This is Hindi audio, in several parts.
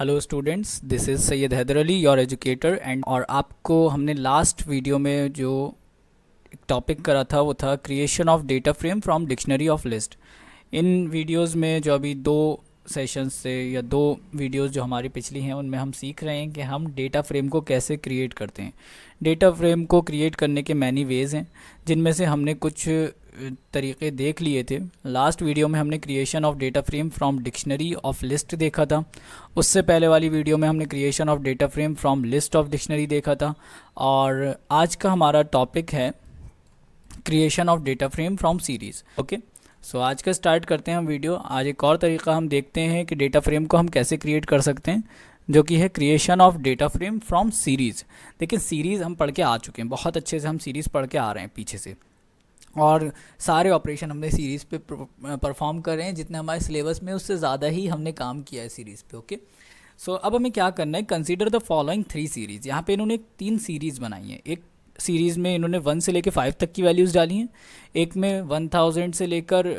Hello students, this is Syed Haider Ali, your educator. And और आपको हमने लास्ट वीडियो में जो एक टॉपिक करा था वो था creation of data frame from dictionary of list. In videos में जो अभी दो सेशंस से या दो वीडियोस जो हमारी पिछली हैं उनमें हम सीख रहे हैं कि हम डेटा फ्रेम को कैसे क्रिएट करते हैं। डेटा फ्रेम को क्रिएट करने के मैनी वेज़ हैं, जिनमें से हमने कुछ तरीके देख लिए थे। लास्ट वीडियो में हमने creation of data frame from dictionary of list देखा था। उससे पहले वाली वीडियो में हमने creation of data frame from list of dictionary देखा था। और आज का हमारा टॉपिक है creation of data frame from series. Okay, so आज का स्टार्ट करते हैं हम वीडियो। आज एक और तरीका हम देखते हैं कि डेटा फ्रेम को हम कैसे क्रिएट कर सकते हैं, जो कि है creation of data frame from series. देखिए, सीरीज़ हम पढ़ के आ चुके हैं, बहुत अच्छे से हम सीरीज़ पढ़ के आ रहे हैं पीछे से, और सारे ऑपरेशन हमने सीरीज़ पे परफॉर्म कर रहे हैं। जितने हमारे सिलेबस में उससे ज़्यादा ही हमने काम किया है सीरीज़ पे। ओके, सो अब हमें क्या करना है, कंसीडर द फॉलोइंग 3 सीरीज़। यहाँ पे इन्होंने 3 सीरीज़ बनाई है। एक सीरीज़ में इन्होंने 1 से लेकर 5 तक की वैल्यूज़ डाली हैं, एक में 1000 से लेकर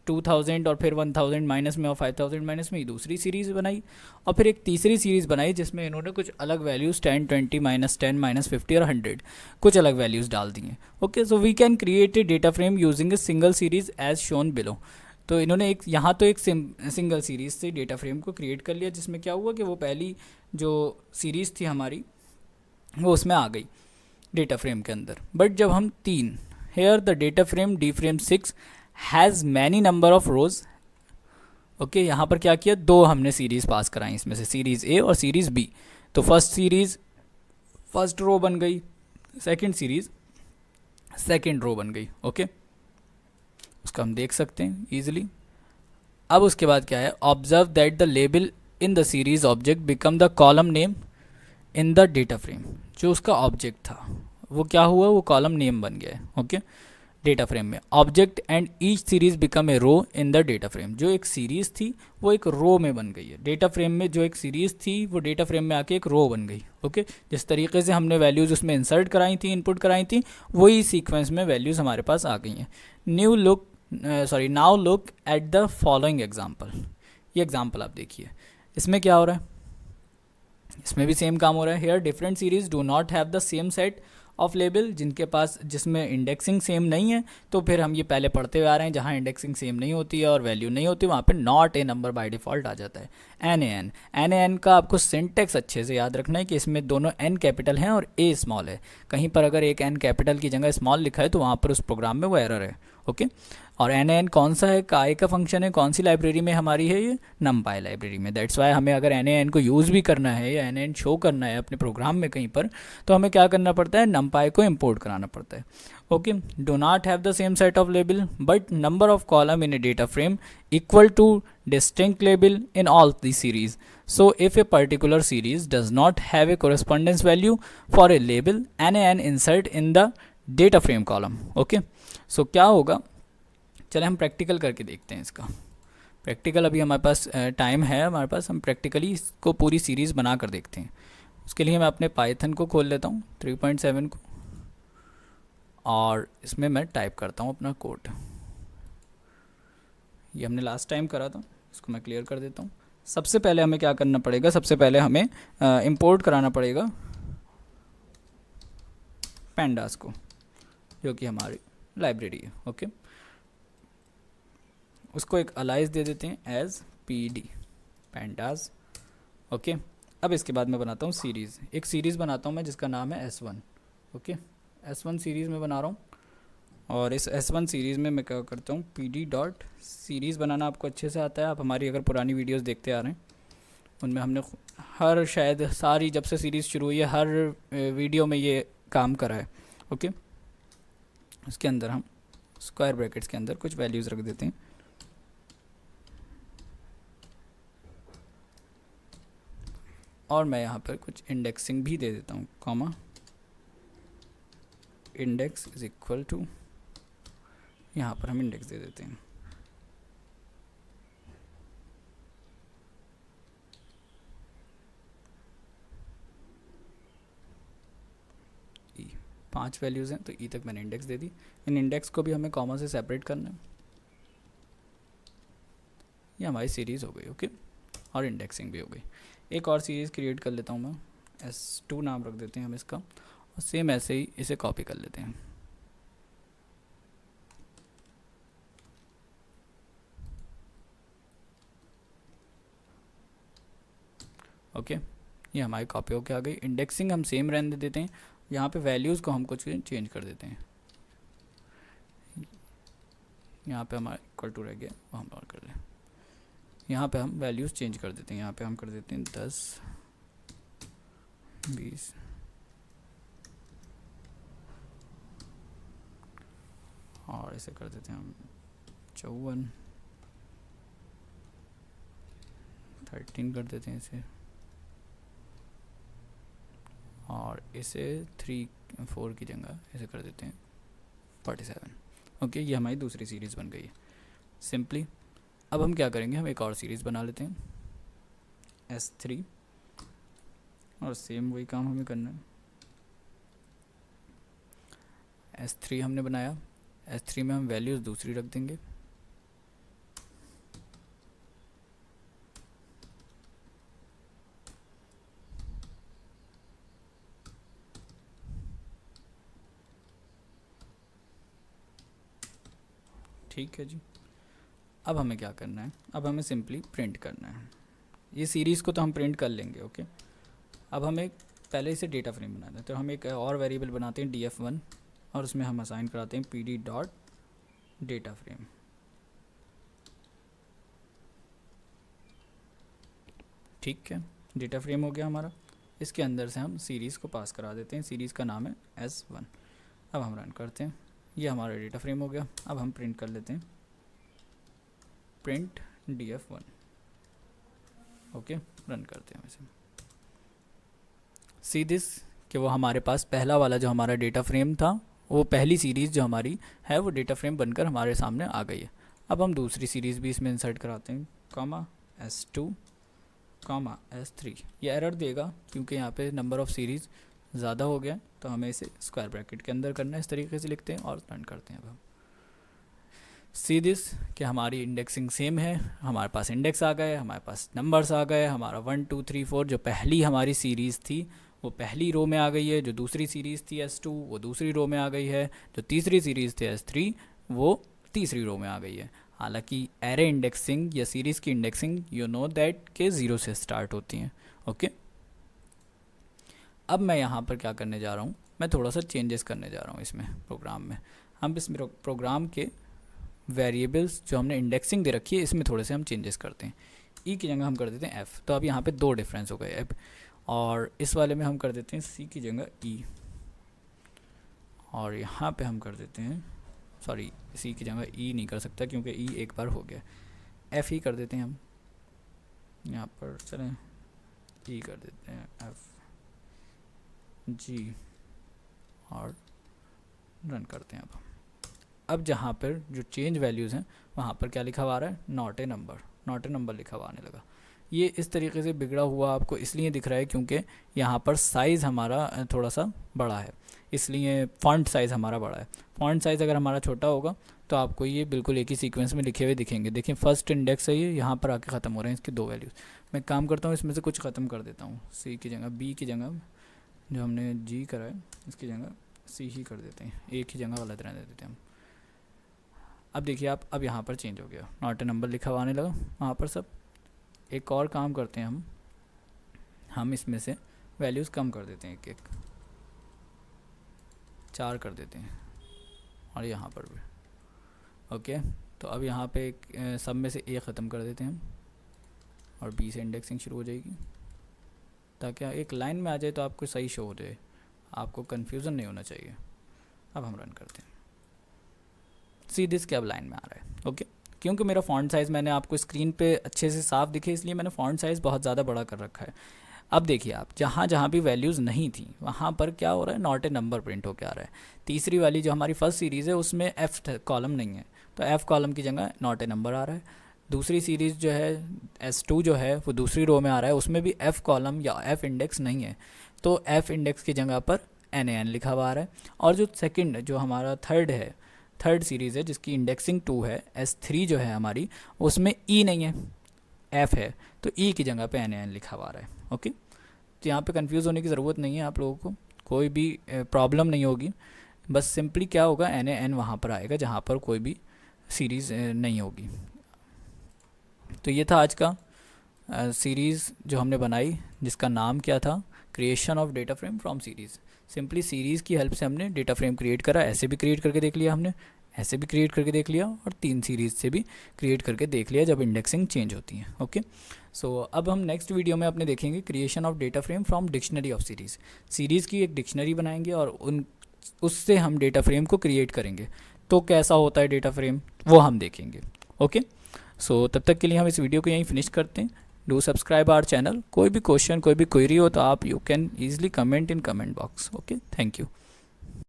2000 और फिर 1000 माइनस में और 5000 माइनस में, ये दूसरी सीरीज़ बनाई। और फिर एक तीसरी सीरीज़ बनाई जिसमें इन्होंने कुछ अलग वैल्यूज़ 10, 20, -10, -50 और 100 कुछ अलग वैल्यूज़ डाल दी हैं। Okay, so we can create a data frame using a single series as shown below. तो इन्होंने एक यहाँ तो एक सिंगल सीरीज़ से डेटा फ्रेम को क्रिएट कर लिया, जिसमें क्या हुआ कि वो पहली जो सीरीज़ थी हमारी वो उसमें आ गई डेटा फ्रेम के अंदर। बट जब हम 3 here the data frame D frame 6 has many number of rows. Okay, यहाँ पर क्या किया, 2 हमने सीरीज़ पास कराई, इसमें से सीरीज़ ए और सीरीज़ बी। तो फर्स्ट सीरीज़ फर्स्ट रो बन गई, सेकंड सीरीज़ सेकंड रो बन गई। ओके, उसका हम देख सकते हैं ईजिली। अब उसके बाद क्या है, observe that the label in the series object become the column name in the data frame. जो उसका ऑब्जेक्ट था वो क्या हुआ, वो कॉलम नेम बन गया है। ओके, डेटा फ्रेम में object and each series become a row in the data frame. जो एक सीरीज़ थी वो एक रो में बन गई है डेटा फ्रेम में। जो एक सीरीज़ थी वो डेटा फ्रेम में आके एक रो बन गई। ओके, जिस तरीके से हमने वैल्यूज़ उसमें इंसर्ट कराई थी, इनपुट कराई थी, वही सीक्वेंस में वैल्यूज़ हमारे पास आ गई हैं। Now look at the following example. ये एग्जाम्पल आप देखिए, इसमें क्या हो रहा है, इसमें भी सेम काम हो रहा है। Here different series do not have the same set of label. जिनके पास जिसमें इंडेक्सिंग सेम नहीं है, तो फिर हम ये पहले पढ़ते हुए आ रहे हैं, जहाँ इंडेक्सिंग सेम नहीं होती है और वैल्यू नहीं होती वहाँ पे not a number by default आ जाता है। एन ए एन का आपको सिंटेक्स अच्छे से याद रखना है कि इसमें दोनों एन कैपिटल हैं और ए स्मॉल है। कहीं पर अगर एक एन कैपिटल की जगह स्मॉल लिखा है तो वहाँ पर उस प्रोग्राम में वो एरर है। ओके, और एन एन कौन सा है, काय का फंक्शन है, कौन सी लाइब्रेरी में हमारी है, ये नमपाई लाइब्रेरी में। दैट्स वाई हमें अगर एन एन को यूज़ भी करना है या एन एन शो करना है अपने प्रोग्राम में कहीं पर, तो हमें क्या करना पड़ता है, नमपाई को इंपोर्ट कराना पड़ता है। Okay, do not have the same set of label but number of column in a data frame equal to distinct label in all the series. So if a particular series does not have a correspondence value for a label an insert in the data frame column. Okay, so क्या होगा, चले हम प्रैक्टिकल करके देखते हैं इसका। प्रैक्टिकल अभी हमारे पास टाइम है हमारे पास, हम प्रैक्टिकली इसको पूरी सीरीज़ बना कर देखते हैं। उसके लिए मैं अपने पाइथन को खोल लेता हूँ 3.7 को, और इसमें मैं टाइप करता हूँ अपना कोड। ये हमने लास्ट टाइम करा था, इसको मैं क्लियर कर देता हूँ। सबसे पहले हमें क्या करना पड़ेगा, सबसे पहले हमें इंपोर्ट कराना पड़ेगा पैंडास को, जो कि हमारी लाइब्रेरी है। ओके, उसको एक अलाइज दे देते हैं एज pd pandas। ओके, अब इसके बाद मैं बनाता हूँ सीरीज़। एक सीरीज़ बनाता हूँ मैं जिसका नाम है s1। ओके, s1 सीरीज़ में बना रहा हूँ, और इस s1 सीरीज़ में मैं क्या करता हूँ, pd डॉट सीरीज़ बनाना आपको अच्छे से आता है। आप हमारी अगर पुरानी वीडियोस देखते आ रहे हैं, उनमें हमने हर शायद सारी जब से सीरीज़ शुरू हुई है हर वीडियो में ये काम करा है। ओके, उसके अंदर हम स्क्वायर ब्रैकेट्स के अंदर कुछ वैल्यूज़ रख देते हैं, और मैं यहाँ पर कुछ इंडेक्सिंग भी दे देता हूँ, comma index is equal to, यहाँ पर हम इंडेक्स दे देते हैं। ई 5 वैल्यूज़ हैं तो ई तक मैंने इंडेक्स दे दी। इन इंडेक्स को भी हमें कॉमा से सेपरेट करना है। ये हमारी सीरीज़ हो गई। ओके, और इंडेक्सिंग भी हो गई। एक और सीरीज़ क्रिएट कर लेता हूँ मैं, S2 नाम रख देते हैं हम इसका, और सेम ऐसे ही इसे कॉपी कर लेते हैं। ओके, ये हमारी कॉपी होके आ गई। इंडेक्सिंग हम सेम रहने देते हैं, यहाँ पे वैल्यूज़ को हम कुछ चेंज कर देते हैं। यहाँ पे हमारा इक्वल टू रह गया, वो हम और कर लें। यहाँ पे हम वैल्यूज़ चेंज कर देते हैं, यहाँ पे हम कर देते हैं 10, 20, और इसे कर देते हैं हम 54, 13 कर देते हैं इसे, और इसे 3, 4 की जगह इसे कर देते हैं 47। ओके, ये हमारी दूसरी सीरीज़ बन गई है सिंपली। अब हम क्या करेंगे, हम एक और सीरीज़ बना लेते हैं S3, और सेम वही काम हमें करना है। S3 हमने बनाया, S3 में हम वैल्यूज़ दूसरी रख देंगे। ठीक है जी। अब हमें क्या करना है, अब हमें सिंपली प्रिंट करना है। ये सीरीज़ को तो हम प्रिंट कर लेंगे। ओके, अब हमें पहले इसे डेटा फ्रेम बनाना है, तो हम एक और वेरिएबल बनाते हैं df1, और उसमें हम असाइन कराते हैं pd डॉट डेटा फ्रेम। ठीक है, डेटा फ्रेम हो गया हमारा। इसके अंदर से हम सीरीज़ को पास करा देते हैं, सीरीज़ का नाम है S1। अब हम रन करते हैं, ये हमारा डेटा फ्रेम हो गया। अब हम प्रिंट कर लेते हैं प्रिंट df1। ओके, रन करते हैं वैसे। सी दिस कि वो हमारे पास पहला वाला जो हमारा डेटा फ्रेम था, वो पहली सीरीज़ जो हमारी है वो डेटा फ्रेम बनकर हमारे सामने आ गई है। अब हम दूसरी सीरीज़ भी इसमें इंसर्ट कराते हैं, कॉमा S2, कॉमा S3। ये एरर देगा क्योंकि यहाँ पे नंबर ऑफ़ सीरीज़ ज़्यादा हो गया, तो हमें इसे स्क्वायर ब्रैकेट के अंदर करना है। इस तरीके से लिखते हैं और रन करते हैं। अब हम सी दिस कि हमारी इंडेक्सिंग सेम है, हमारे पास इंडेक्स आ गए, हमारे पास नंबर्स आ गए। हमारा 1 2 3 4 जो पहली हमारी सीरीज़ थी वो पहली रो में आ गई है, जो दूसरी सीरीज़ थी S2 वो दूसरी रो में आ गई है, जो तीसरी सीरीज़ थी S3 वो तीसरी रो में आ गई है। हालांकि एरे इंडेक्सिंग या सीरीज़ की इंडेक्सिंग यू नो दैट के 0 से स्टार्ट होती हैं। ओके, अब मैं यहाँ पर क्या करने जा रहा हूँ, मैं थोड़ा सा चेंजेस करने जा रहा हूँ इसमें प्रोग्राम में। हम इस प्रोग्राम के वेरिएबल्स जो हमने इंडेक्सिंग दे रखी है इसमें थोड़े से हम चेंजेस करते हैं। ई की जगह हम कर देते हैं एफ़, तो अब यहाँ पे दो डिफरेंस हो गए एफ, और इस वाले में हम कर देते हैं सी की जगह ई, और यहाँ पे हम कर देते हैं, सॉरी सी की जगह ई नहीं कर सकता क्योंकि ई एक बार हो गया, एफ़ ही कर देते हैं हम यहाँ पर। चलें ई कर देते हैं एफ जी, और रन करते हैं। अब जहाँ पर जो चेंज वैल्यूज़ हैं वहाँ पर क्या लिखा हुआ आ रहा है, not a number, not a number लिखा हुआ आने लगा। ये इस तरीके से बिगड़ा हुआ आपको इसलिए दिख रहा है क्योंकि यहाँ पर साइज़ हमारा थोड़ा सा बड़ा है, इसलिए फ़ॉन्ट साइज़ हमारा बड़ा है। फ़ॉन्ट साइज़ अगर हमारा छोटा होगा तो आपको ये बिल्कुल एक ही सीक्वेंस में लिखे हुए दिखेंगे। देखिए फर्स्ट इंडेक्स है ये, यहाँ पर आके ख़त्म हो रहे हैं इसकी दो वैल्यूज़। मैं काम करता हूँ इसमें से कुछ ख़त्म कर देता हूँ, सी की जगह बी की जगह जो हमने जी करा है इसकी जगह सी ही कर देते हैं, एक ही जगह गलत रहने देते हैं हम। अब देखिए आप, अब यहाँ पर चेंज हो गया, नॉट ए नंबर लिखा हुआ आने लगा वहाँ पर सब। एक और काम करते हैं हम इसमें से वैल्यूज़ कम कर देते हैं, एक एक 4 कर देते हैं, और यहाँ पर भी। ओके, तो अब यहाँ पे एक सब में से ए ख़त्म कर देते हैं हम, और बी से इंडेक्सिंग शुरू हो जाएगी ताकि एक लाइन में आ जाए तो आपको सही शो हो जाए, आपको कन्फ्यूज़न नहीं होना चाहिए। अब हम रन करते हैं, सी दिस के अब लाइन में आ रहा है। ओके, क्योंकि मेरा फ़ॉन्ट साइज़ मैंने आपको स्क्रीन पे अच्छे से साफ दिखे इसलिए मैंने फ़ॉन्ट साइज़ बहुत ज़्यादा बड़ा कर रखा है। अब देखिए आप, जहाँ जहाँ भी वैल्यूज़ नहीं थी वहाँ पर क्या हो रहा है, नॉट ए नंबर प्रिंट होकर आ रहा है। तीसरी वाली जो हमारी फर्स्ट सीरीज़ है उसमें एफ़ कॉलम नहीं है, तो एफ़ कॉलम की जगह नॉट ए नंबर आ रहा है। दूसरी सीरीज़ जो है S2 जो है वो दूसरी रो में आ रहा है, उसमें भी एफ़ कॉलम या एफ़ इंडेक्स नहीं है, तो एफ़ इंडेक्स की जगह पर NaN लिखा हुआ आ रहा है। और जो सेकंड जो हमारा थर्ड सीरीज़ है जिसकी इंडेक्सिंग 2 है, S3 जो है हमारी, उसमें ई नहीं है, एफ है तो ई की जगह पे NaN लिखा हुआ रहा है। ओके, तो यहाँ पे कंफ्यूज होने की ज़रूरत नहीं है आप लोगों को, कोई भी प्रॉब्लम नहीं होगी। बस सिंपली क्या होगा, NaN वहाँ पर आएगा जहाँ पर कोई भी सीरीज़ नहीं होगी। तो ये था आज का सीरीज़ जो हमने बनाई, जिसका नाम क्या था, creation of data frame from series. Simply series की हेल्प से हमने डेटा फ्रेम क्रिएट करा, ऐसे भी क्रिएट करके देख लिया हमने, ऐसे भी क्रिएट करके देख लिया, और 3 सीरीज़ से भी क्रिएट करके देख लिया जब इंडेक्सिंग चेंज होती है। ओके, सो अब हम नेक्स्ट वीडियो में अपने देखेंगे creation of data frame from dictionary of series. Series की एक डिक्शनरी बनाएंगे और उससे हम डेटा फ्रेम को क्रिएट करेंगे। तो कैसा होता है डेटा फ्रेम वो हम देखेंगे। ओके, सो तब तक के लिए हम इस वीडियो को यहीं फिनिश करते हैं। Do subscribe our channel. कोई भी क्वेश्चन, कोई भी क्वेरी हो तो आप you can easily comment in comment box. Okay, thank you.